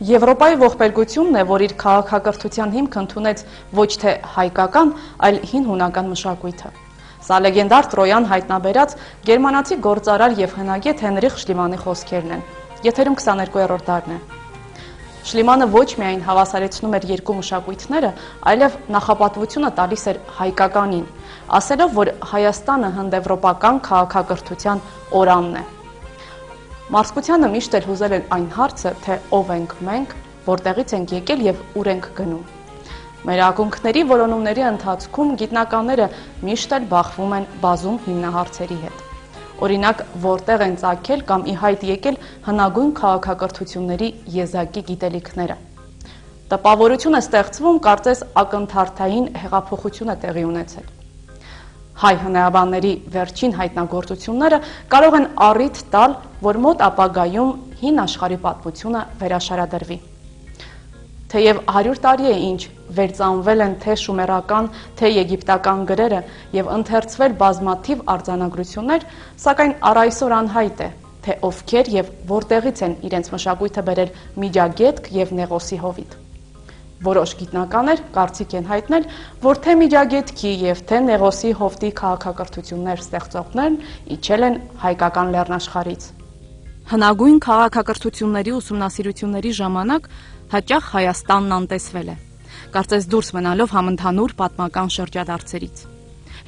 Եվրոպայի ողբերգությունն է, որ իր քաղաքակրթության հիմք ընդունեց ոչ թե հայկական, այլ հին հունական մշակույթը։ Սա լեգենդար Տրոյան հայտնաբերած գերմանացի գործարար եւ հնագետ Հենրիխ Շլիմանի խոսքերն են։ Եթերում 22-րդ դարն է։ Շլիմանը ոչ միայն հավասարեցնում էր երկու մշակույթները, այլև նախապատվությունը տալիս էր հայկականին, ասելով, որ Հայաստանը հնդեվրոպական քաղաքակրթության օրանն է։ Մարզկությանը միշտ էլ հուզել են այն հարցը, թե ով ենք մենք, որտեղից ենք եկել եւ ուր ենք գնում։ Մեր ակունքների որոնումների ընթացքում գիտնականները միշտ էլ բախվում են բազում հիմնահարցերի հետ։ Օրինակ, որտեղ են ծագել կամ ի հայտ եկել հնագույն քաղաքակրթությունների եզակի գիտելիքները։ Տպավորություն է ստեղծվում, կարծես ակնթարթային հեղափոխություն է տեղի ունեցել։ Հայ հնայաբանների վերջին հայտնագործությունները կարող են առիթ տալ, որ մոտ ապագայում հին աշխարհի պատմությունը վերաշարադրվի։ Թեև 100 տարի է ինչ վերծանվել են թե շումերական, թե եգիպտական գրերը եւ ընթերցվել բազմաթիվ արձանագրություններ, սակայն առ այսօր անհայտ է, թե ովքեր եւ որտեղից են իրենց մշակույթը բերել Միջագետք եւ Նեղոսի հովիտ։ Որոշ գիտնականներ կարծիք են հայտնել, որ թե Միջագետքի եւ թե Նեղոսի հովտի քաղաքակրթություններ ստեղծողներն իջել են հայկական լեռնաշխարհից։ Հնագույն քաղաքակրթությունների ուսումնասիրությունների ժամանակ հաճախ Հայաստանն անտեսվել է, կարծես դուրս մնալով համընդհանուր պատմական շրջադարձերից։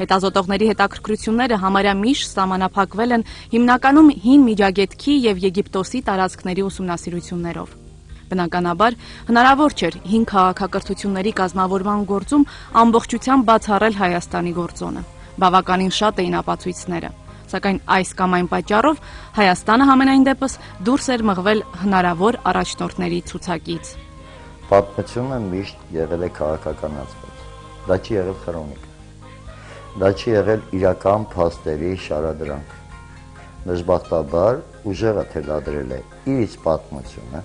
Հետազոտողների հետաքրքրությունները համարյա միշտ սահմանափակվել են հիմնականում հին Միջագետքի եւ Եգիպտոսի տարածքների ուսումնասիրություններով։ Բնականաբար, հնարավոր չէր հին քաղաքակրթությունների կազմավորման գործում ամբողջությամբ բացառել Հայաստանի գործոնը։ Բավականին շատ էին ապացույցները, սակայն այս կամ այն պատճառով Հայաստանը համենայն դեպս դուրս էր մղվել հնարավոր առաջնորդների ցուցակից։ Պատմությունը միշտ եղել է քաղաքականացված։ Դա չի եղել քրոնիկա։ Դա չի եղել իրական փաստերի շարադրանք։ Դժբախտաբար ուժեղը թելադրել է իր պատմությունը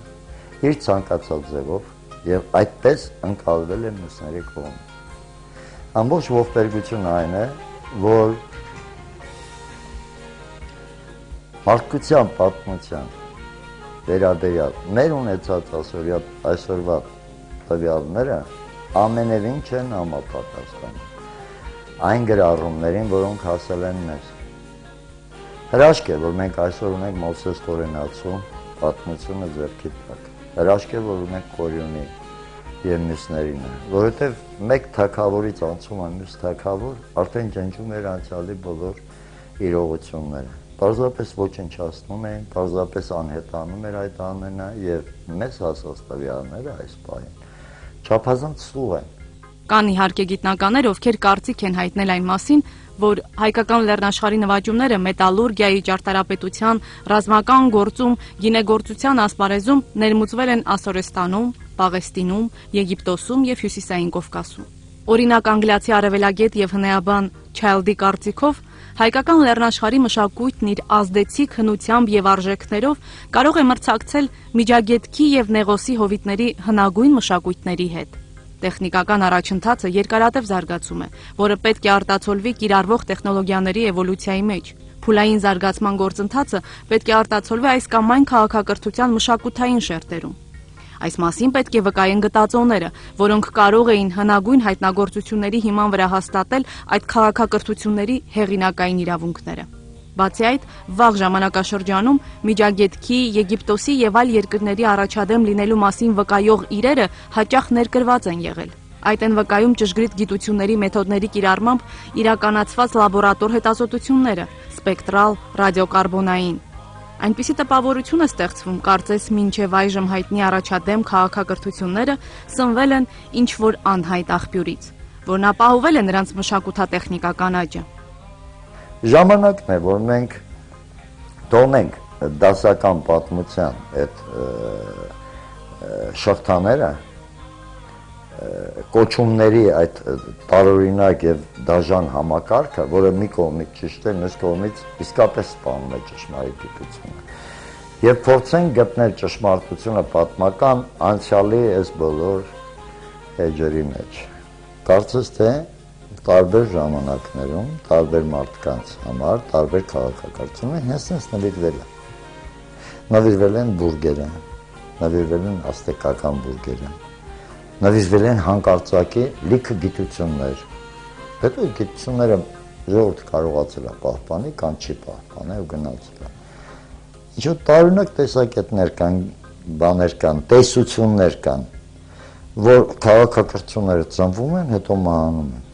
իր ցանկացած ձևով եւ այդպես ընկալվել է մյուսների կողմից։ Ամբողջ ողբերգությունը այն է, որ մարդկության պատմության վերաբերյալ մեր ունեցած այսօրվա տվյալները ամենևին չեն համապատասխանում այն գրառումներին, որոնք հասել են մեզ։ Հրաշք է, որ մենք այսօր ունենք Մովսես Տորենացու պատմությունը ձեռքի տակ։ Հրաշք է, որ ունենք Կորյունի եւ մյուսներին, որովհետեւ մեկ թագավորից անցում է մյուս թագավոր, արդեն ջնջում էր անցյալի բոլոր իրողությունները։ Պարզապես ոչնչացնում էին, պարզապես անհետանում էր այդ ամենը եւ մեզ հասած տվյալները այս պահին չափազանց սուղ են։ Կան իհարկե գիտնականներ, ովքեր կարծիք են հայտնել այն մասին, որ հայկական լեռնաշխարհի նվաճումները մետալուրգիայի, ճարտարապետության, ռազմական գործում, գինեգործության ասպարեզում ներմուծվել են Ասորեստանում, Պաղեստինում, Եգիպտոսում եւ Հյուսիսային Կովկասում։ Օրինակ անգլիացի արևելագետ եւ հնայաբան Չայլդի կարծիքով հայկական լեռնաշխարհի մշակույթն իր ազդեցիկ հնությամբ եւ արժեքներով կարող է մրցակցել Միջագետքի եւ Նեղոսի հովիտների հնագույն մշակույթների հետ։ Տեխնիկական առաջընթացը երկարատև զարգացում է, որը պետք է արտացոլվի կիրառվող տեխնոլոգիաների էվոլյուցիայի մեջ։ Փուլային զարգացման գործընթացը պետք է արտացոլվի այս կամ այն քաղաքակրթության մշակութային շերտերում։ Այս մասին պետք է վկայեն գտածոները, որոնք կարող էին հնագույն հայտնագործությունների հիման վրա հաստատել այդ քաղաքակրթությունների հեղինակային իրավունքները։ Բացի այդ, վաղ ժամանակաշրջանում Միջագետքի, Եգիպտոսի եւ այլ երկրների առաջադեմ լինելու մասին վկայող իրերը հաճախ ներկրված են եղել։ Այդ են վկայում ճշգրիտ գիտությունների մեթոդների կիրառմամբ իրականացված լաբորատոր հետազոտությունները, սպեկտրալ, ռադիոկարբոնային։ Այնպիսի տպավորություն է ստեղծվում, կարծես մինչև այժմ հայտնի առաջադեմ քաղաքակրթությունները սնվել են ինչ-որ անհայտ աղբյուրից, որն ապահովել է նրանց մշակութատեխնիկական աճը։ Ժամանակն է, որ մենք թողնենք դասական պատմության այդ շղթաները, կոչումների այդ տարօրինակ եւ դաժան համակարգը, որը մի կողմից ճիշտ է, մյուս կողմից իսկապես սպանում է ճշմարտությունը։ Եվ փորձենք գտնել ճշմարտությունը պատմական անցյալի այս բոլոր էջերի մեջ։ Կարծես թե տարբեր ժամանակներում, տարբեր մարդկանց համար, տարբեր քաղաքակրթություններ հենց նվիրվել են։ Նվիրվել են բուրգերը, նվիրվել են աստեկական բուրգերին, նվիրվել են հանկարծակի լիքը գիտություններ, հետո այդ գիտությունները ժողովուրդը կարողացել է պահպանի կամ չի պահպանել ու գնացել է։ Ինչ-որ տարօրինակ տեսակետներ կան, բաներ կան, տեսություններ կան, որ քաղաքակրթությունները ծնվում են, հետո մահանում են։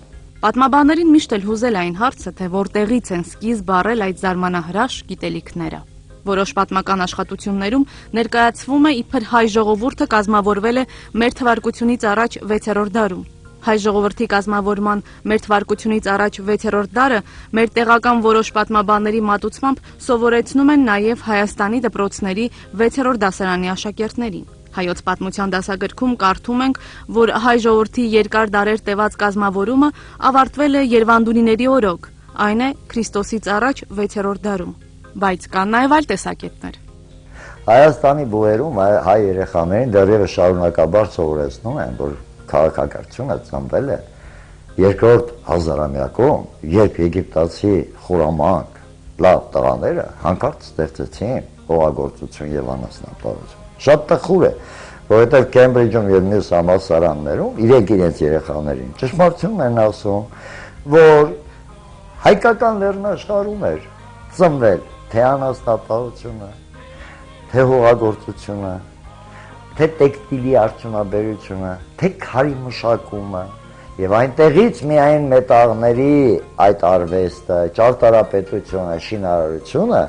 Պատմաբաններին միշտ էլ հուզել այն հարցը, թե որտեղից են սկիզբ առել այդ զարմանահրաշ գիտելիքները։ Որոշ պատմական աշխատություններում ներկայացվում է, իբր հայ ժողովուրդը կազմավորվել է մեր թվարկությունից առաջ 6-րդ դարում։ Հայ ժողովրդի կազմավորման մեր թվարկությունից առաջ 6-րդ դարը մեր տեղական որոշ պատմաբանների մատուցմամբ սովորեցնում են նաև Հայաստանի դպրոցների 6-րդ դասարանի աշակերտներին։ Հայոց պատմության դասագրքում կարդում ենք, որ հայ ժողովրդի երկար դարեր տևած կազմավորումը ավարտվել է Երվանդունիների օրոք, այն է Քրիստոսից առաջ 6-րդ դարում։ Բայց կան նաև այլ տեսակետներ։ Հայաստանի բուհերում հայ երեխաներին դեռևս շարունակաբար սովորեցնում են, որ քաղաքակրթությունը ծնվել է երկրորդ հազարամյակում, երբ եգիպտացի խորամանկ լավ տղաները հանկարծ ստեղծեցին հողագործություն եւ անասնապահություն։ Շատ տխուր է, որովհետեւ Քեմբրիջում եւ մյուս համալսարաններում իրենց երեխաներին ճշմարտությունն են ասում, որ հայկական լեռնաշխարհում էր ծնվել թե անասնապահությունը, թե հողագործությունը, թե տեքստիլի արդյունաբերությունը, թե քարի մշակումը եւ այնտեղից միայն մետաղների այդ արվեստը, ճարտարապետությունը, շինարարությունը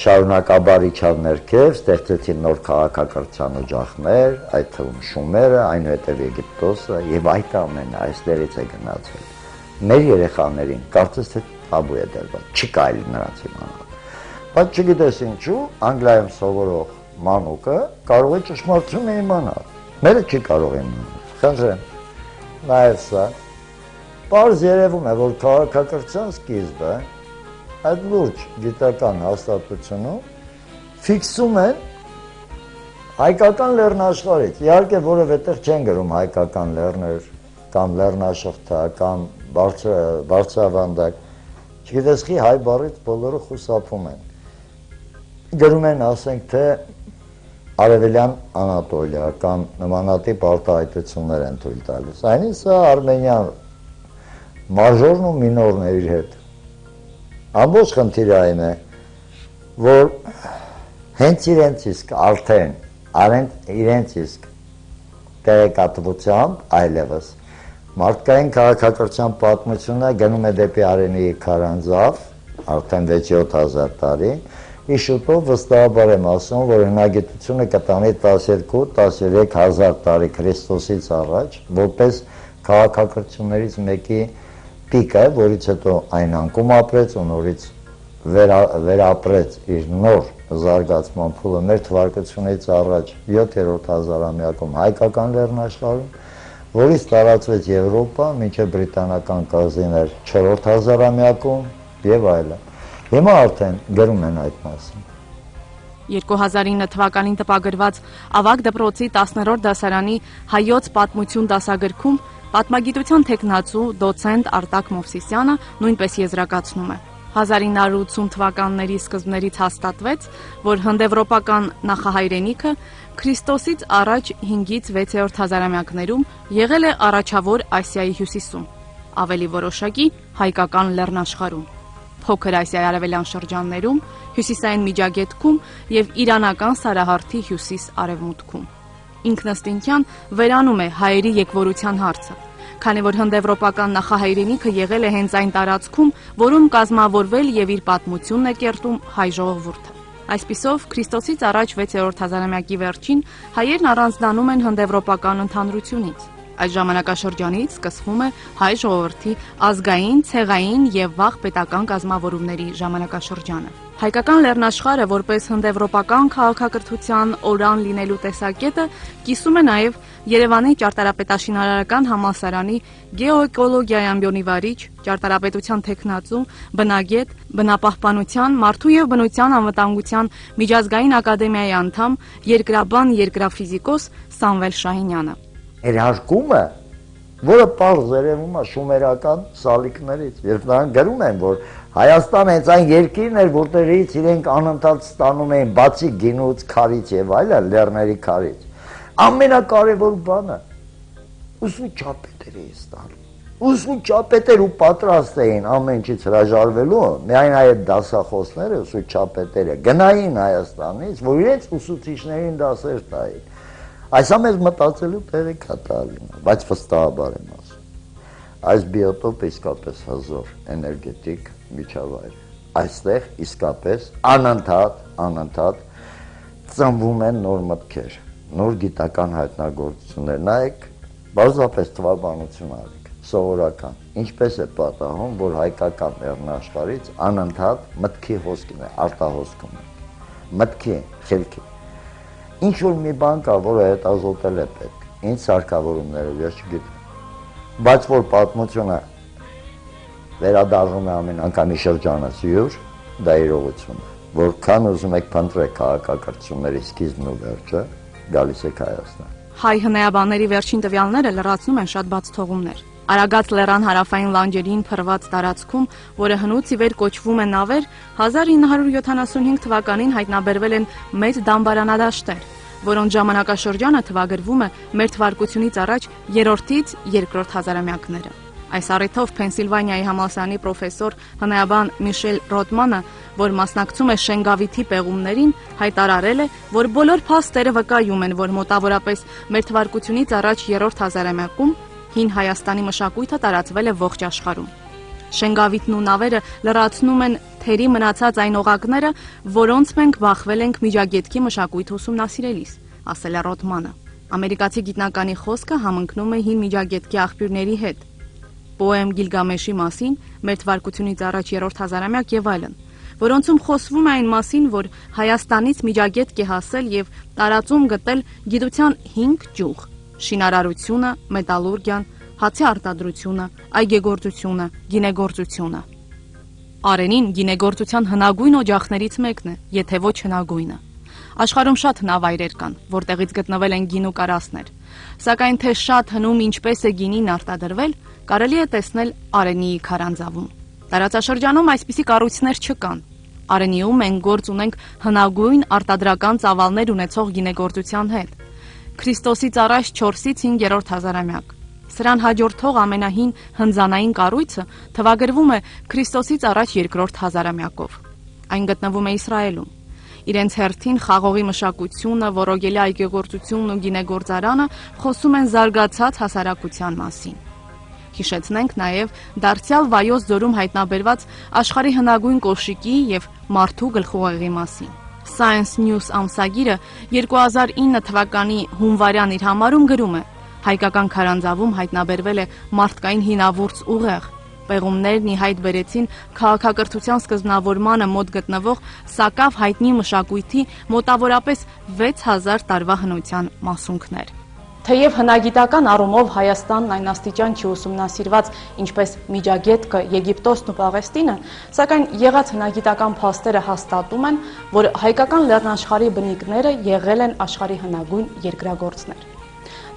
շարունակաբար իջավ ներքև, ստեղծեցին նոր քաղաքակրթության օջախներ, այդ թվում Շումերը, այնուհետև Եգիպտոսը եւ այդ ամենը այստեղից է գնացել։ Մեր երեխաներին կարծես թե տաբու է դրված, չի կարելի նրանց իմանալ։ Բայց չգիտես ինչու, Անգլիայում սովորող մանուկը կարող է ճշմարտությունը իմանալ։ Մերը չի կարող իմանալ։ Խնդրեմ, նայեք սա։ Պարզ երևում է, որ քաղաքակրթության սկիզբը այդ լուրջ գիտական հաստատությունում ֆիքսում են հայկական լեռնաշխարհից։ Իհարկե որևէ տեղ չեն գրում հայկական լեռներ կամ լեռնաշղթա կամ բարձրավանդակ։ Չգիտես խի հայ բառից բոլորը խուսափում են։ Գրում են, ասենք, թե Արևելյան Անատոլիա կամ նմանատիպ արտահայտություններ են թույլ տալիս։ Այնինչ սա Արմենիան մաժորն ու մինորն է իր հետ։ Ամբողջ խնդիրը այն է, որ հենց իրենց իսկ արդեն իրենց իսկ տեղեկատվությամբ այլևս մարդկային քաղաքակրթության պատմությունը գնում է դեպի արենի քարանձավ, արդեն 6-7 տարի, իսկ շուտով վստահաբար եմ ասում, որ հնագիտությունը կտանի 12-13 հազար տարի Քրիստոսից առաջ, որպես քաղաքակրթություններից մեկի պիկը, որից հետո այն անկում ապրեց ու նորից վերապրեց իր նոր զարգացման փուլը մեր թվարկությունից առաջ 7-րդ հազարամյակում հայկական լեռնաշխարհում, որից տարածվեց Եվրոպա, մինչև բրիտանական կղզիներ 4-րդ հազարամյակում եւ այլն։ Հիմա արդեն գրում են այդ մասին։ 2009 թվականին տպագրված Ավագ դպրոցի 10-րդ դասարանի հայոց պատմություն դասագրքում պատմագիտության թեկնածու դոցենտ Արտակ Մովսիսյանը նույնպես եզրակացնում է։ 1980 թվականների սկզբներից հաստատվեց, որ հնդեվրոպական նախահայրենիքը Քրիստոսից առաջ 5-ից 6-րդ հազարամյակներում եղել է առաջավոր Ասիայի հյուսիսում, ավելի որոշակի հայկական լեռնաշխարհում, Փոքր Ասիայի արևելյան շրջաններում, հյուսիսային Միջագետքում եւ իրանական Սարահարթի հյուսիս-արևմուտքում։ Ինքնըստինքյան վերանում է հայերի եկվորության հարցը, քանի որ հնդեվրոպական նախահայրենիքը եղել է հենց այն տարածքում, որում կազմավորվել եւ իր պատմությունն է կերտում հայ ժողովուրդը։ Այսպիսով, Քրիստոսից առաջ 6-րդ հազարամյակի վերջին հայերն առանձնանում են հնդեվրոպական ընդհանրությունից։ Այս ժամանակաշրջանից սկսվում է հայ ժողովրդի ազգային, ցեղային եւ վաղ պետական կազմավորումների ժամանակաշրջանը։ Հայկական լեռնաշխարհը որպես հնդեվրոպական քաղաքակրթության օրան լինելու տեսակետը կիսում է նաև Երևանի ճարտարապետաշինարարական համալսարանի գեոէկոլոգիայի ամբիոնի վարիչ, ճարտարապետության թեկնածու, բնագետ, բնապահպանության, մարդու եւ բնության անվտանգության միջազգային ակադեմիայի անդամ, երկրաբան, երկրաֆիզիկոս Սամվել Շահինյանը։ Երհարկումը որը պարզ երևում է շումերական սալիկներից, երբ նրանք գրում են, որ Հայաստանը հենց այն երկիրն էր, որտեղից իրենք անընդհատ ստանում էին բացի գինուց, քարից եւ այլն, լեռների քարից։ Ամենակարևոր բանը ուսուցչապետերը ստանում։ Ուսուցչապետեր ու պատրաստ էին ամեն ինչից հրաժարվելու, միայն այդ դասախոսները, ուսուցչապետերը գնային Հայաստանից, որ իրենց ուսուցիչներին դասեր տային։ Այսա մեզ մտածելու տեղի կատարվում, բայց վստահաբար եմ ասում։ Այս բիոտոպը իսկապես հզոր էներգետիկ միջավայր։ Այստեղ իսկապես անընդհատ ծնվում են նոր մտքեր, նոր գիտական հայտնագործություններ։ Նայեք, բարձրապես թվաբանություն արեք, սովորական։ Ինչպես է պատահում, որ հայկական լեռնաշխարհից անընդհատ մտքի հոսքն է, արտահոսքում է։ Մտքի, խելքի։ Ինչ որ մի բան կա, որը հետազոտել է պետք, ինչ սարքավորումները ես չգիտեմ։ Բայց որ պատմությունը վերադառնում է ամեն անգամի շրջանից յուր, դա իրողություն է։ Որքան ուզում եք փնտրեք քաղաքակրթությունների սկիզբն ու վերջը, գալիս եք Հայաստան։ Հայ հնայաբանների վերջին տվյալները լրացնում են շատ բաց թողումներ։ Արագած լեռան հարավային լանջերին փռված տարածքում, որը հնուց ի վեր կոչվում է Նավեր, 1975 թվականին հայտնաբերվել են մեծ դամբարանադաշտեր, որոնց ժամանակաշրջանը թվագրվում է մեր թվարկությունից առաջ 3-ից 2-րդ հազարամյակները։ Այս առիթով Փենսիլվանիայի համալսարանի պրոֆեսոր հնայաբան Միշել Ռոդմանը, որ մասնակցում է Շենգավիթի պեղումներին, հայտարարել է, որ բոլոր փաստերը վկայում են, որ մոտավորապես մեր թվարկությունից առաջ 3-րդ հազարամյակում հին Հայաստանի մշակույթը տարածվել է ողջ աշխարհում։ Շենգավիթն ու Նավերը լրացնում են թերի մնացած այն օղակները, որոնց մենք բախվել ենք Միջագետքի մշակույթը ուսումնասիրելիս, ասել է Ռոդմանը։ Ամերիկացի գիտնականի խոսքը համընկնում է հին Միջագետքի աղբյուրների հետ։ Պոեմ Գիլգամեշի մասին, մեր թվարկությունից առաջ 3-րդ հազարամյակ եւ այլն, որոնցում խոսվում է այն մասին, որ Հայաստանից Միջագետք է հասել եւ տարածում գտել գիտության 5 ճյուղ՝ շինարարությունը, մետալուրգիան, հացի արտադրությունը, այգեգործությունը, գինեգործությունը։ Արենին գինեգործության հնագույն օջախներից մեկն է, եթե ոչ հնագույնը։ Աշխարհում շատ հնավայրեր կան, որտեղից գտնվել են գինու կարասներ, սակայն թե շատ հնում ինչպես է գինին արտադրվել, կարելի է տեսնել Արենիի քարանձավում։ Տարածաշրջանում այսպիսի կառույցներ չկան։ Արենիում մենք գործ ունենք հնագույն արտադրական ծավալներ ունեցող գինեգործության հետ։ Քրիստոսից առաջ 4-ից 5-րդ հազարամյակ։ Սրան հաջորդող ամենահին հնձանային կառույցը թվագրվում է Քրիստոսից առաջ 2-րդ հազարամյակով։ Այն գտնվում է Իսրայելում։ Իրենց հերթին խաղողի մշակությունը, որոգելի այգեգործությունն ու գինեգործարանը խոսում են զարգացած հասարակության մասին։ Հիշեցնենք նաև դարձյալ Վայոց ձորում հայտնաբերված աշխարհի հնագույն կոշիկի եւ մարդու գլխուղեղի մասին։ Science News ամսագիրը 2009 թվականի հունվարյան իր համարում գրում է. հայկական քարանձավում հայտնաբերվել է մարդկային հինավուրց ուղեղ։ Պեղումներն ի հայտ բերեցին քաղաքակրթության սկզբնավորմանը մոտ գտնվող սակավ հայտնի մշակույթի մոտավորապես 6000 տարվա հնության մասունքներ։ Թեև հնագիտական առումով Հայաստանն այն աստիճան չի ուսումնասիրված, ինչպես Միջագետքը, Եգիպտոսն ու Պաղեստինը, սակայն եղած հնագիտական փաստերը հաստատում են, որ հայկական լեռնաշխարհի բնիկները եղել են աշխարհի հնագույն երկրագործներ։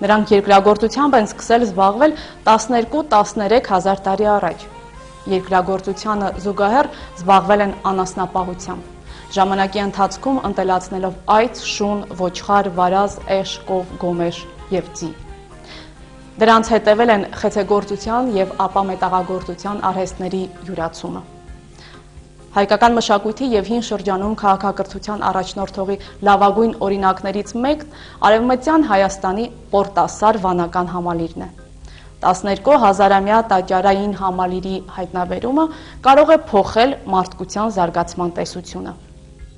Նրանք երկրագործությամբ են սկսել զբաղվել 12-13 հազար տարի առաջ։ Երկրագործությանը զուգահեռ զբաղվել են անասնապահությամբ։ Ժամանակի ընթացքում ընտելացնելով այծ, շուն, ոչխար, վարազ, էշ, կով, գոմեշ եւ ձի։ Դրանց հետևել են խեցեգործության եւ ապա մետաղագործության արհեստների յուրացումը։ Հայկական մշակույթի եւ հին շրջանում քաղաքակրթության առաջնորդողի լավագույն օրինակներից մեկն Արևմտյան Հայաստանի Պորտասար վանական համալիրն է։ 12 հազարամյա տաճարային համալիրի հայտնաբերումը կարող է փոխել մարդկության զարգացման տեսությունը։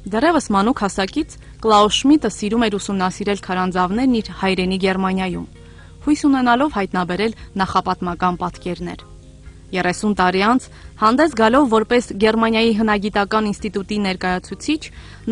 Դեռևս մանուկ հասակից Կլաուս Շմիդտը սիրում էր ուսումնասիրել քարանձավներն իր հայրենի Գերմանիայում, հույս ունենալով հայտնաբերել նախապատմական պատկերներ։ 30 տարի անց հանդես գալով որպես Գերմանիայի հնագիտական ինստիտուտի ներկայացուցիչ,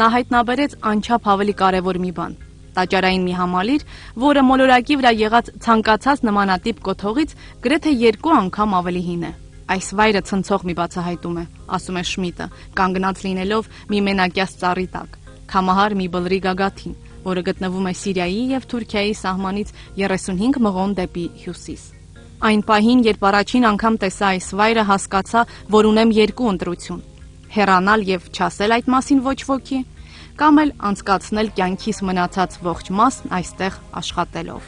նա հայտնաբերեց անչափ ավելի կարևոր մի բան՝ տաճարային մի համալիր, որը մոլորակի վրա եղած ցանկացած նմանատիպ կոթողից գրեթե 2 անգամ ավելի հին է։ Այս վայրը ցնցող մի բացահայտում է, ասում է Շմիդտը, կանգնած լինելով մի մենակյաց ծառի տակ, քամահար մի բլրի գագաթին, որը գտնվում է Սիրիայի եւ Թուրքիայի սահմանից 35 մղոն դեպի հյուսիս։ Այն պահին, երբ առաջին անգամ տեսա այս վայրը, հասկացա, որ ունեմ երկու ընտրություն. հեռանալ եւ չասել այդ մասին ոչ ոքի, կամ էլ անցկացնել կյանքիս մնացած ողջ մասն այստեղ աշխատելով։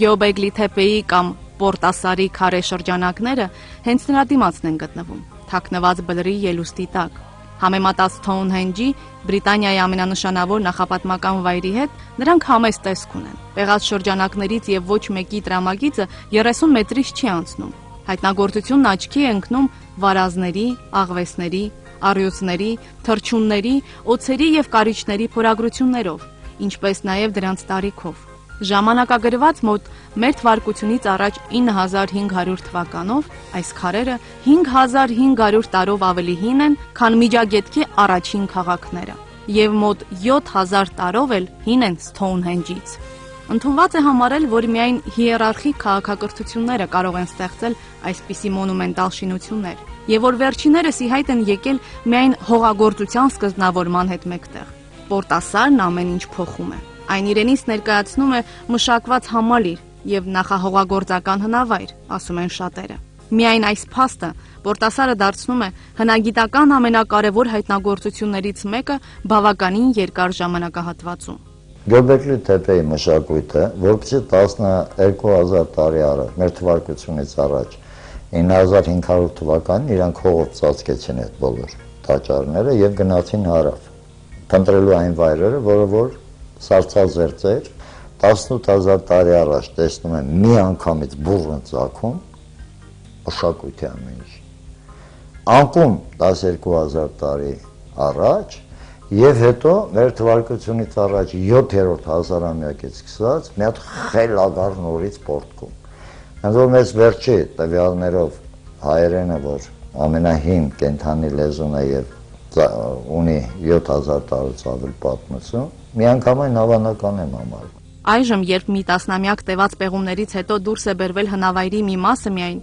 Գյոբեգլի Թեպեի կամ Պորտասարի քարե շրջանակները հենց նրա դիմացն են գտնվում, թաքնված բլրի ելուստի տակ։ Համեմատած Սթոունհենջի, Բրիտանիայի ամենանշանավոր նախապատմական վայրի հետ, նրանք համեստ տեսք ունեն։ Տեղած շրջանակներից եւ ոչ մեկի տրամագիծը 30 մետրից չի անցնում։ Հայտնագործությունն աչքի է ընկնում վարազների, աղվեսների, առյուծների, թռչունների, օձերի եւ կարիճների փորագրություններով, ինչպես նաեւ դրանց տարիքով։ Ժամանակագրված մոտ մեր թվարկությունից առաջ 9500 թվականով այս քարերը 5500 տարով ավելի հին են, քան Միջագետքի առաջին քաղաքները, եւ մոտ 7000 տարով էլ հին են Սթոունհենջից։ Ընդունված է համարել, որ միայն հիերարխիկ քաղաքակրթությունները կարող են ստեղծել այսպիսի մոնումենտալ շինություններ, եւ որ վերջիներս ի հայտ են եկել միայն հողագործության սկզբնավորման հետ մեկտեղ։ Պորտասարն ամեն ինչ փոխում է։ Այն իրենից ներկայացնում է մշակված համալիր եւ նախահողագործական հնավայր, ասում են շատերը։ Միայն այս փաստը Պորտասարը դարձնում է հնագիտական ամենակարևոր հայտնագործություններից մեկը բավականին երկար ժամանակահատվածում։ Գյոբեգլի Թեպեի մշակույթը, որպեսզի 12000 տարի առաջ, մեր թվարկությունից առաջ 9500 թվականին իրանք հողով ծածկեցին այդ բոլոր տաճարները եւ գնացին հարավ, փնտրելու այն վայրերը, որը որ սառցազերծ էր, 18000 տարի առաջ տեսնում եմ մի անգամից բուռն ծագում, մշակույթի ամեն ինչ։ Անկում 12000 տարի առաջ եւ հետո մեր թվարկությունից առաջ 7-րդ հազարամյակից սկսած մի հատ խելագար նորից պորտկում։ Հենց որ մեզ վերջի տվյալներով հայերենը, որ ամենահին կենդանի լեզուն է եւ ունի 7000 տարուց ավել պատմություն, միանգամայն հավանական եմ համարում։ Այժմ, երբ մի տասնամյակ տևած պեղումներից հետո դուրս է բերվել հնավայրի մի մասը միայն,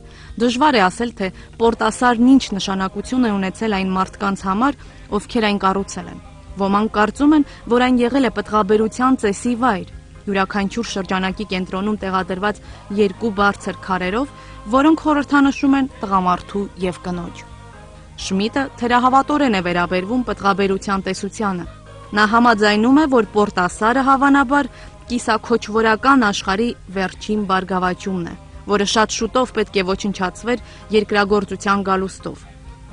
դժվար է ասել, թե Պորտասարն ինչ նշանակություն է ունեցել այն մարդկանց համար, ովքեր այն կառուցել են։ Ոմանք կարծում են, որ այն եղել է պտղաբերության ծեսի վայր, յուրաքանչյուր շրջանակի կենտրոնում տեղադրված երկու բարձր քարերով, որոնք խորհրդանշում են տղամարդու եւ կնոջ։ Շմիդտը թերահավատորեն է վերաբերվում պտղաբերության տեսությանը։ Նա համաձայնում է, որ Պորտասարը հավանաբար կիսաքոչվորական աշխարհի վերջին բարգավաճումն է, որը շատ շուտով պետք է ոչնչացվեր երկրագործության գալուստով։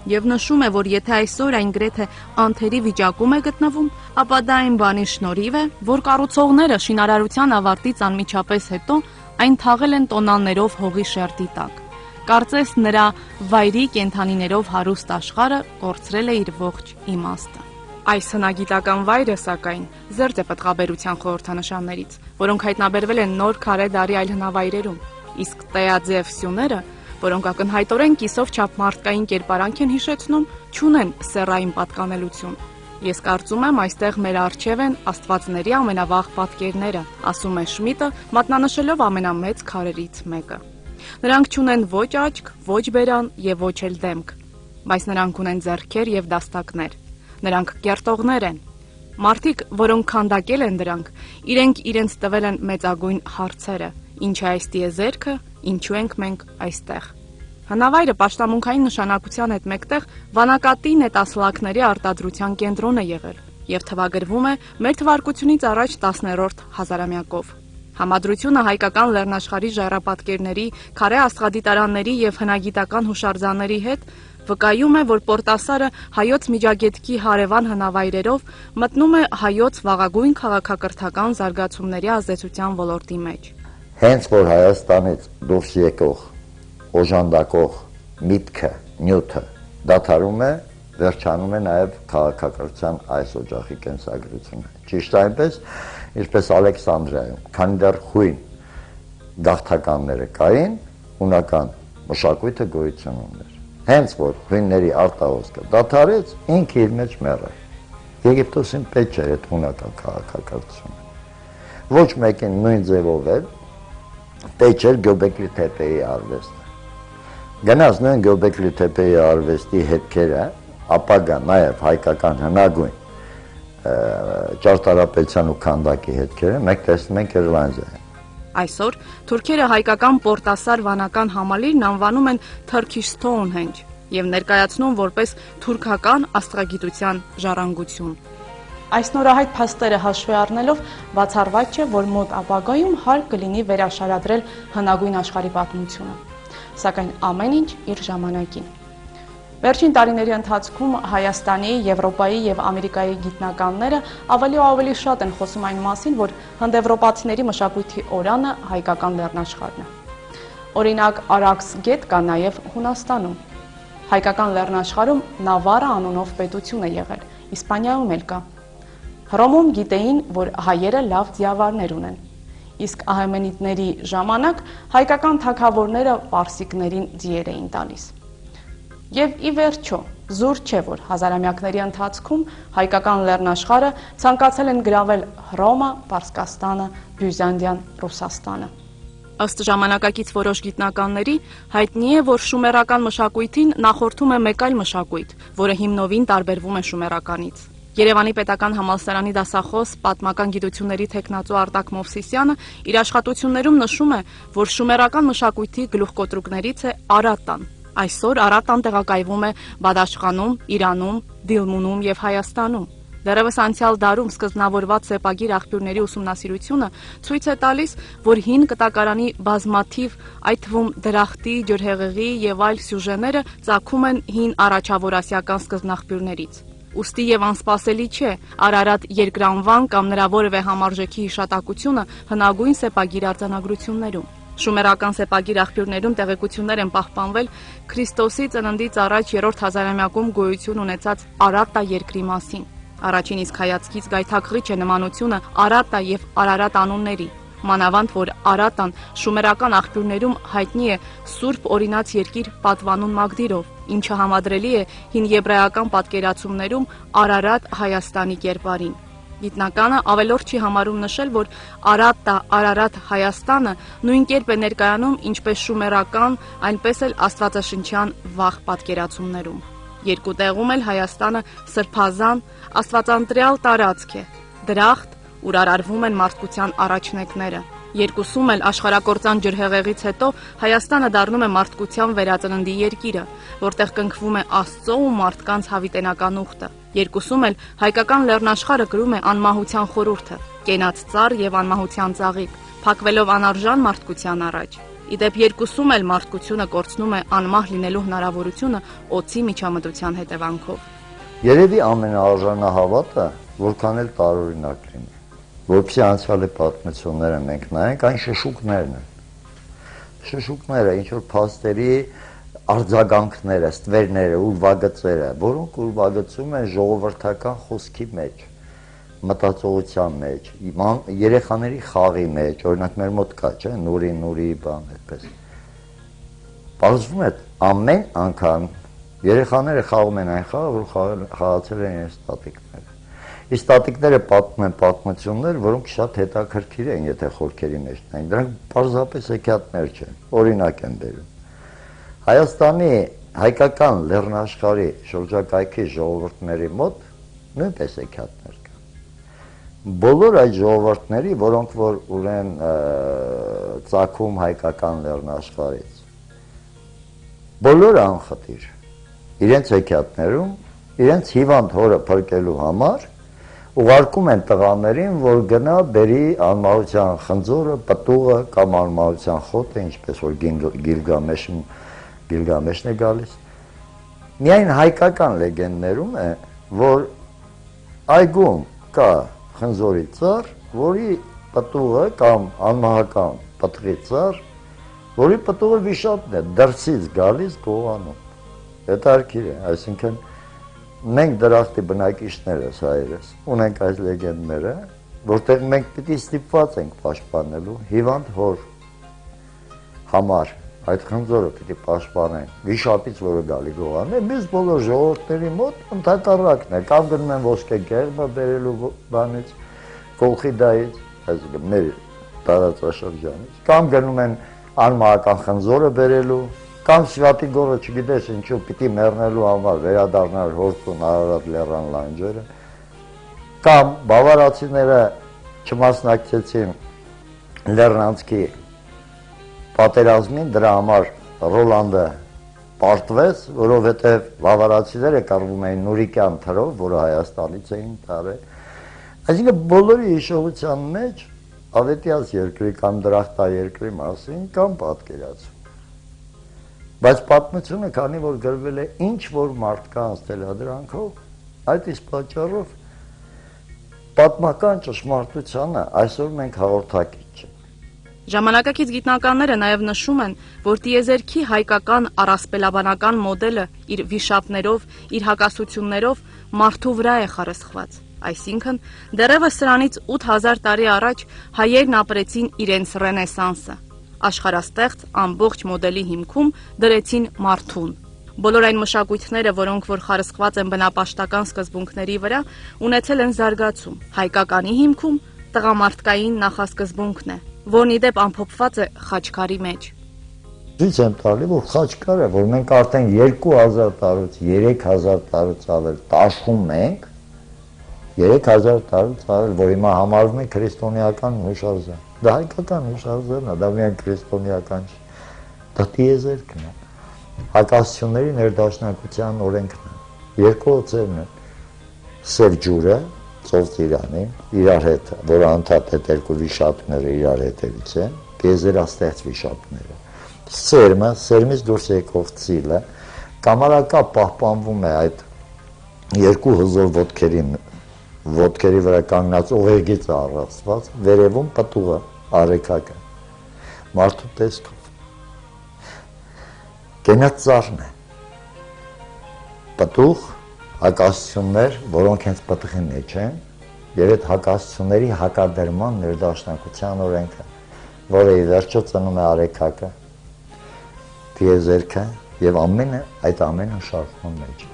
Եվ նշում է, որ եթե այսօր այն գրեթե անթերի վիճակում է գտնվում, ապա դա այն բանի շնորհիվ է, որ կառուցողները շինարարության ավարտից անմիջապես հետո այն թաղել են տոննաներով հողի շերտի տակ։ Կարծես նրա վայրի կենդանիներով հարուստ աշխարհը կորցրել է իր ողջ իմաստը։ Այս հնագիտական վայրը, սակայն, զերծ է պտղաբերության խորհրդանշաններից, որոնք հայտնաբերվել են նոր քարե դարի այլ հնավայրերում, իսկ տեաձև սյուները, որոնք ակնհայտորեն կիսով չափ մարդկային կերպարանք են հիշեցնում, չունեն սեռային պատկանելություն։ Ես կարծում եմ, այստեղ մեր առջև են աստվածների ամենավաղ պատկերները, ասում է Շմիդտը, մատնանշելով ամենամեծ քարերից մեկը։ Նրանք չունեն ոչ աչք, ոչ բերան եւ ոչ էլ դեմք, բայց նրանք ունեն ձեռքեր եւ դաստակներ։ Նրանք կերտողներ են։ Մարդիկ, որոնք քանդակել են դրանք, իրենք իրենց տվել են մեծագույն հարցերը. ինչ է այս տիեզերքը, ինչու ենք մենք այստեղ։ Հնավայրը պաշտամունքային նշանակության հետ մեկտեղ վանակատի նետասլաքների արտադրության կենտրոն է եղել եւ թվագրվում է մեր թվարկությունից առաջ 10-րդ հազարամյակով։ Համադրությունը հայկական լեռնաշխարհի ժայռապատկերների, քարե աստղադիտարանների եւ հնագիտական հուշարձանների հետ վկայում է, որ Պորտասարը հայոց Միջագետքի հարևան հնավայրերով մտնում է հայոց վաղագույն քաղաքակրթական զարգացումների ազդեցության ոլորտի մեջ։ Հենց որ Հայաստանից դուրս եկող օժանդակող միտքը, նյութը դադարում է, վերջանում է նաև քաղաքակրթության այս օջախի կենսագրությունը։ Ճիշտ այնպես, ինչպես Ալեքսանդրիայում, քանի դեռ խույն գաղթականները կային, հունական մշակույթը գոյություն ուներ։ Հենց որ հույնների արտահոսքը դադարեց, ինքը իր մեջ մեռավ։ Եգիպտոսին պետք չէր այդ հունական քաղաքակրթությունը։ Ոչ մեկին նույն ձևով էլ պետք չէր Գյոբեգլի Թեպեի արվեստը։ Գնաց նույն Գյոբեգլի Թեպեի արվեստի հետքերը, ապագա նաև հայկական հնագույն ճարտարապետության ու քանդակի հետքերը մենք տեսնում ենք Իռլանդիայում։ Այսօր թուրքերը հայկական պորտասար վանական համալիրն անվանում են Turkish Stonehenge եւ ներկայացնում որպես թուրքական աստղագիտության ժառանգություն։ Այս նորահայտ փաստերը հաշվի առնելով բացառված չէ, որ մոտ ապագայում հարկ կլինի վերաշարադրել հնագույն աշխարհի պատմությունը, սակայն ամեն ինչ իր ժամանակին։ Վերջին տարիների ընթացքում Հայաստանի, Եվրոպայի եւ Ամերիկայի գիտնականները ավելի ու ավելի շատ են խոսում այն մասին, որ հնդեվրոպացիների մշակույթի օրանը հայկական լեռնաշխարհն է։ Օրինակ, Արաքս գետ կա նաեւ Հունաստանում։ Հայկական լեռնաշխարհում Նավարա անունով պետություն է եղել, Իսպանիայում էլ կա։ Հռոմում գիտեին, որ հայերը լավ ձիավարներ ունեն, իսկ ահեմենիդների ժամանակ հայկական թագավորները պարսիկներին ձիեր էին տալիս։ Եվ ի վերջո, զուր չէ, որ հազարամյակների ընթացքում հայկական լեռնաշխարհը ցանկացել են գրավել Հռոմը, Պարսկաստանը, Բյուզանդիան, Ռուսաստանը։ Ըստ ժամանակակից որոշ գիտնականների, հայտնի է, որ շումերական մշակույթին նախորդում է մեկ այլ մշակույթ, որը հիմնովին տարբերվում է շումերականից։ Երևանի պետական համալսարանի դասախոս պատմական գիտությունների թեկնածու Արտակ Մովսիսյանը իր աշխատություններում նշում է, որ շումերական մշակույթի գլուխկոտրուկներից է Արատան։ Այսօր Արատան տեղակայվում է Բադաշխանում, Իրանում, Դիլմունում եւ Հայաստանում։ Դեռևս անցյալ դարում սկզբնավորված սեպագիր աղբյուրների ուսումնասիրությունը ցույց է տալիս, որ հին կտակարանի բազմաթիվ, այդ թվում դրախտի, ջրհեղեղի եւ այլ սյուժեները ծագում են հին առաջավորասիական սկզբնաղբյուրներից։ Ուստի եւ անսպասելի չէ, Արարատ երկրանվան կամ նրա որևէ համարժեքի հիշատակությունը հնագույն սեպագիր արձանագրություններում։ Շումերական սեպագիր աղբյուրներում տեղեկություններ են պահպանվել Քրիստոսի ծննդից առաջ 3-րդ հազարամյակում գոյություն ունեցած Արատա երկրի մասին։ Առաջին իսկ հայացքից գայթակղիչ է նմանությունը Արատա եւ Արարատ անունների, մանավանդ որ Արատան շումերական աղբյուրներում հայտնի է Սուրբ օրինաց երկիր պատվանուն Մագդիրով, ինչը համադրելի է հին եբրայական պատկերացումներում Արարատ Հայաստանի կերպարին։ Գիտնականը ավելորդ չի համարում նշել, որ Արատա, Արարատ Հայաստանը նույն կերպ է ներկայանում ինչպես շումերական, այնպես էլ աստվածաշնչյան վաղ պատկերացումներում։ Երկու տեղում էլ Հայաստանը սրբազան, աստվածանտրյալ տարածք է, դրախտ, ուր արարվում են մարդկության առաջնեկները։ Երկուսում էլ աշխարհակործան ջրհեղեղից հետո Հայաստանը դառնում է մարդկության վերածննդի երկիրը, որտեղ կնքվում է Աստծո ու մարդկանց հավիտենական ուխտը։ Երկուսում էլ հայկական լեռնաշխարհը կրում է անմահության խորհուրդը, կենաց ծառ եւ անմահության ծաղիկ, փակվելով անարժան մարդկության առաջ։ Իդեպ երկուսում էլ մարդկությունը կորցնում է անմահ լինելու հնարավորությունը օծի միջամտության հետևանքով։ Երևի ամենաարժանահավատը, որքան էլ տարօրինակ լինի, որպեսզի անցյալի պատմությունները մենք նայենք, այն շշուկներն են։ Շշուկները, ինչ որ փաստերի արձագանքները, ստվերները, ուրվագծերը, որոնք ուրվագծում են ժողովրդական խոսքի մեջ, մտածողության մեջ, երեխաների խաղի մեջ, օրինակ մեր մոտ կա, չէ, նուրի բան այդպես։ Պարզվում է ամեն անգամ երեխաները խաղում են այն խաղը, որ խաղացել են իրենց տատիկները։ Իսկ տատիկները պատմում են պատմություններ, որոնք շատ հետաքրքիր են, եթե խորքերի մեջ նայենք։ Դրանք պարզապես հեքիաթներ չեն, օրինակ են բերում։ Հայաստանի հայկական լեռնաշխարհի շրջակայքի ժողովուրդների մոտ նույնպես հեքիաթներ կան։ Բոլոր այդ ժողովուրդների, որոնք որ ունեն ծագում հայկական լեռնաշխարհից, բոլորը անխտիր իրենց հեքիաթներում, իրենց հիվանդ հորը փրկելու համար ուղարկում են տղաներին, որ գնա բերի անմահության խնձորը, պտուղը կամ անմահության խոտը, ինչպես որ Գիլգամեշն է գալիս։ Միայն հայկական լեգենդներում է, որ այգում կա խնձորի ծառ, որի պտուղը կամ անմահական պտղի ծառ, որի պտուղը վիշապն է, դրսից գալիս գողանում։ Հետաքրքիր է, այսինքն մենք դրախտի բնակիչներս հայերս ունենք այս լեգենդները, որտեղ մենք պիտի ստիպված ենք պաշտպանելու հիվանդ հոր համար այդ խնձորը պիտի պաշտպանենք վիշապից, որը գալի գողանում է, մյուս բոլոր ժողովուրդների մոտ ընդհակառակն է, կամ գնում են ոսկե գերբը բերելու բանից, Կոլխիդայից, այսինքն մեր տարածաշրջանից, կամ գնում են անմահական խնձորը բերելու, կամ Սվյատի գորը, չգիտես ինչու, պիտի մեռնելու համար վերադառնալ հորտուն Արարատ լեռան լանջերը, կամ բավարացիները չմասնակցեցին Լեռնանցքի պատերազմին դրա համար Ռոլանդը պարտվեց, որովհետև վավարացիները կռվում էին Նուրիկյան թրով, որը Հայաստանից էին տարել։ Այսինքն բոլորի հիշողության մեջ Ավետիաց երկրի կամ Դրախտաերկրի մասին կամ պատկերացում։ Բայց պատմությունը, քանի որ գրվել է ինչ որ մարդկանց թելադրանքով, այդ իսկ պատճառով պատմական ճշմարտությանը այսօր մենք հաղորդակից չենք։ Ժամանակակից գիտնականները նաև նշում են, որ տիեզերքի հայկական առասպելաբանական մոդելը իր վիշապներով, իր հակասություններով մարդու վրա է խարսխված։ Այսինքն, դեռևս սրանից 8000 տարի առաջ հայերն ապրեցին իրենց ռենեսանսը։ Աշխարհաստեղծ ամբողջ մոդելի հիմքում դրեցին մարդուն։ Բոլոր այն մշակույթները, որոնք որ խարսխված են բնապաշտական սկզբունքների վրա, ունեցել են զարգացում։ Հայկականի հիմքում տղամարդկային նախասկզբունքն է, որն ի դեպ ամփոփված է Խաչքարի մեջ։ Դից եմ տալի, որ Խաչքարը, որ մենք արդեն 2000 տարուց, 3000 տարուց ավել տաշում ենք, 3000 տարուց ավել, որ հիմա համարվում է քրիստոնեական հուշարձան։ Դա հայկական հուշարձանն է, դա միայն քրիստոնեական չի։ Դա տիեզերքն է։ Հակասությունների ներդաշնակության օրենքն է։ Երկու օձերն են։ Սև ջուրը, ծով Ծիրանին, իրար հետ, որը անդադ այդ երկու վիշապները իրար հետևից են, տիեզերաստեղծ վիշապները։ Սերմը, սերմից դուրս եկող ծիլը, կամարակապ պահպանվում է այդ երկու հզոր ոտքերի վրա կանգնած ուղեգից առասված, վերևում պտուղը, արեքակը, մարդու տեսքով։ Կենաց ծառն է, պտուղ, հակասություններ, որոնք հենց պտղի մեջ են, և այդ հակասությունների հակադրման ներդաշնակության օրենքը, որը ի վերջո ծնում է արեքակը, տիեզերքը և այդ ամենը շարժման մեջ։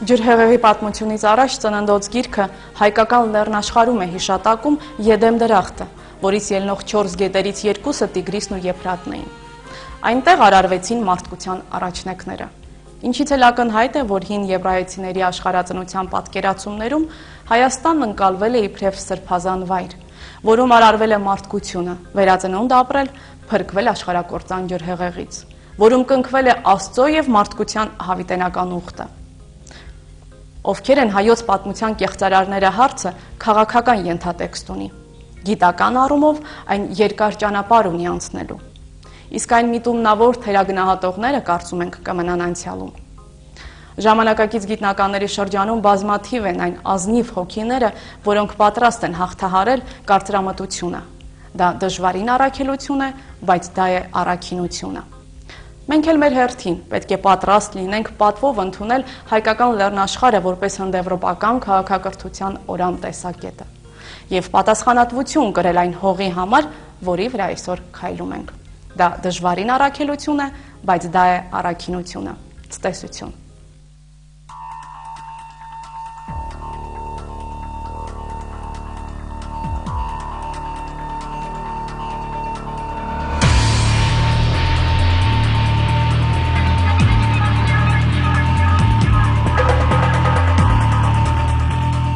Ջրհեղեղի պատմությունից առաջ ծննդոց գիրքը հայկական լեռնաշխարհում է հիշատակում Եդեմ դրախտը, որից ելնող 4 գետերից երկուսը Տիգրիսն ու Եփրատն էին։ Այնտեղ արարվեցին մարդկության առաջնեկները։ Ինչից էլ ակնհայտ է, որ հին եբրայեցիների աշխարհածնության պատկերացումներում Հայաստանն ընկալվել է իբրև սրբազան վայր, որում արարվել է մարդկությունը, վերածնունդ ապրել, փրկվել աշխարհակործան ջրհեղեղից, որում կնքվել է Աստծո և մարդկության հավիտենական ուխտը։ Ովքեր են հայոց պատմության կեղծարարները հարցը քաղաքական ենթատեքստ ունի։ Գիտական առումով այն երկար ճանապարհ ունի անցնելու։ Իսկ այն միտումնավոր թերագնահատողները կարծում ենք կմնան անցյալում։ Ժամանակակից գիտնականների շրջանում բազմաթիվ են այն ազնիվ հոգիները, որոնք պատրաստ են հաղթահարել կարծրամտությունը։ Դա դժվարին առաքելություն է, բայց դա է առաքինությունը։ Մենք էլ մեր հերթին պետք է պատրաստ լինենք պատվով ընդունել հայկական լեռնաշխարհը որպես հնդեվրոպական քաղաքակրթության օրամ տեսակետը եւ պատասխանատվություն կրել այն հողի համար, որի վրա այսօր քայլում ենք։ Դա դժվարին առաքելություն է, բայց դա է առաքինությունը։ Ցտեսություն։